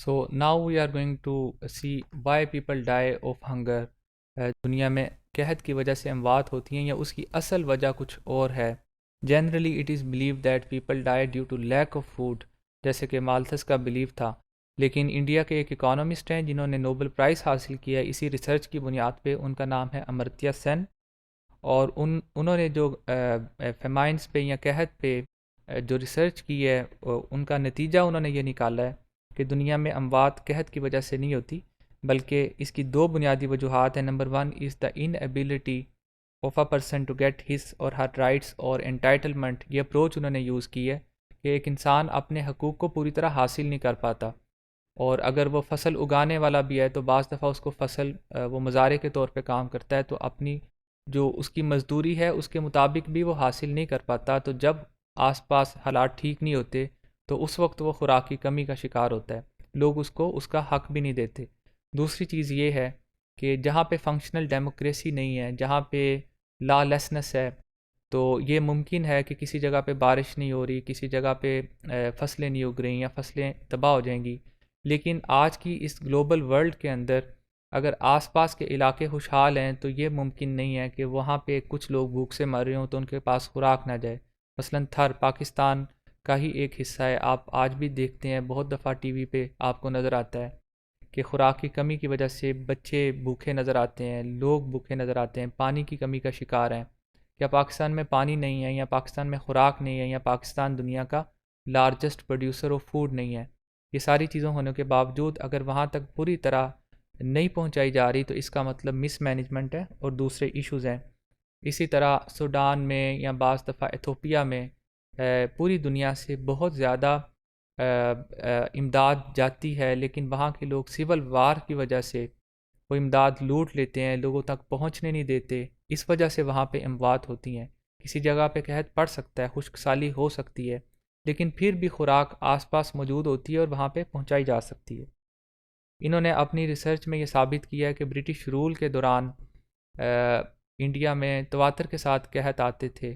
So now we are going to see why people die of hunger. دنیا میں قحط کی وجہ سے اموات ہوتی ہیں یا اس کی اصل وجہ کچھ اور ہے. Generally it is believe that people die due to lack of food, جیسے کہ مالتھس کا بلیو تھا. لیکن انڈیا کے ایک اکانومسٹ ہیں جنہوں نے نوبل پرائز حاصل کیا ہے اسی ریسرچ کی بنیاد پہ، ان کا نام ہے امرتیا سین. اور انہوں نے جو فیمائنس پہ یا قحط پہ جو ریسرچ کی ہے ان کا نتیجہ انہوں نے یہ نکالا ہے کہ دنیا میں اموات قحط کی وجہ سے نہیں ہوتی، بلکہ اس کی دو بنیادی وجوہات ہیں. Number 1 is the inability of a person to get his or her rights اور انٹائٹلمنٹ. یہ اپروچ انہوں نے یوز کی ہے کہ ایک انسان اپنے حقوق کو پوری طرح حاصل نہیں کر پاتا، اور اگر وہ فصل اگانے والا بھی ہے تو بعض دفعہ اس کو فصل وہ مزارع کے طور پہ کام کرتا ہے تو اپنی جو اس کی مزدوری ہے اس کے مطابق بھی وہ حاصل نہیں کر پاتا. تو جب آس پاس حالات ٹھیک نہیں ہوتے تو اس وقت وہ خوراک کی کمی کا شکار ہوتا ہے، لوگ اس کو اس کا حق بھی نہیں دیتے. دوسری چیز یہ ہے کہ جہاں پہ فنکشنل ڈیموکریسی نہیں ہے، جہاں پہ لا لیسنس ہے، تو یہ ممکن ہے کہ کسی جگہ پہ بارش نہیں ہو رہی، کسی جگہ پہ فصلیں نہیں اگ رہی یا فصلیں تباہ ہو جائیں گی. لیکن آج کی اس گلوبل ورلڈ کے اندر اگر آس پاس کے علاقے خوشحال ہیں تو یہ ممکن نہیں ہے کہ وہاں پہ کچھ لوگ بھوک سے مر رہے ہوں تو ان کے پاس خوراک نہ جائے. مثلاً تھر پاکستان کا ہی ایک حصہ ہے، آپ آج بھی دیکھتے ہیں بہت دفعہ ٹی وی پہ آپ کو نظر آتا ہے کہ خوراک کی کمی کی وجہ سے بچے بھوکے نظر آتے ہیں، لوگ بھوکے نظر آتے ہیں، پانی کی کمی کا شکار ہیں. کیا پاکستان میں پانی نہیں ہے، یا پاکستان میں خوراک نہیں ہے، یا پاکستان دنیا کا لارجسٹ پروڈیوسر آف فوڈ نہیں ہے؟ یہ ساری چیزوں ہونے کے باوجود اگر وہاں تک پوری طرح نہیں پہنچائی جا رہی تو اس کا مطلب مس مینجمنٹ ہے اور دوسرے ایشوز ہیں. اسی طرح سوڈان میں یا بعض دفعہ ایتھوپیا میں پوری دنیا سے بہت زیادہ امداد جاتی ہے، لیکن وہاں کے لوگ سول وار کی وجہ سے وہ امداد لوٹ لیتے ہیں، لوگوں تک پہنچنے نہیں دیتے. اس وجہ سے وہاں پہ اموات ہوتی ہیں. کسی جگہ پہ قحط پڑ سکتا ہے، خشک سالی ہو سکتی ہے، لیکن پھر بھی خوراک آس پاس موجود ہوتی ہے اور وہاں پہ پہنچائی جا سکتی ہے. انہوں نے اپنی ریسرچ میں یہ ثابت کیا ہے کہ برٹش رول کے دوران انڈیا میں تواتر کے ساتھ قحط آتے تھے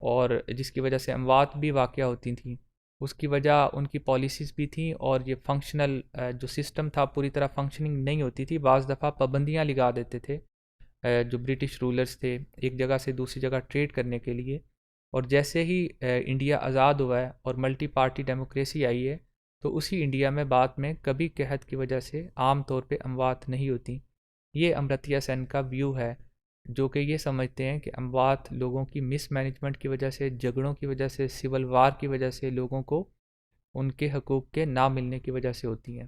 اور جس کی وجہ سے اموات بھی واقع ہوتی تھیں. اس کی وجہ ان کی پالیسیز بھی تھیں اور یہ فنکشنل جو سسٹم تھا پوری طرح فنکشننگ نہیں ہوتی تھی. بعض دفعہ پابندیاں لگا دیتے تھے جو برٹش رولرز تھے ایک جگہ سے دوسری جگہ ٹریڈ کرنے کے لیے. اور جیسے ہی انڈیا آزاد ہوا ہے اور ملٹی پارٹی ڈیموکریسی آئی ہے تو اسی انڈیا میں بعد میں کبھی قحط کی وجہ سے عام طور پہ اموات نہیں ہوتی. یہ امرتیا سین کا ویو ہے جو کہ یہ سمجھتے ہیں کہ اموات لوگوں کی مس مینجمنٹ کی وجہ سے، جھگڑوں کی وجہ سے، سول وار کی وجہ سے، لوگوں کو ان کے حقوق کے نہ ملنے کی وجہ سے ہوتی ہیں.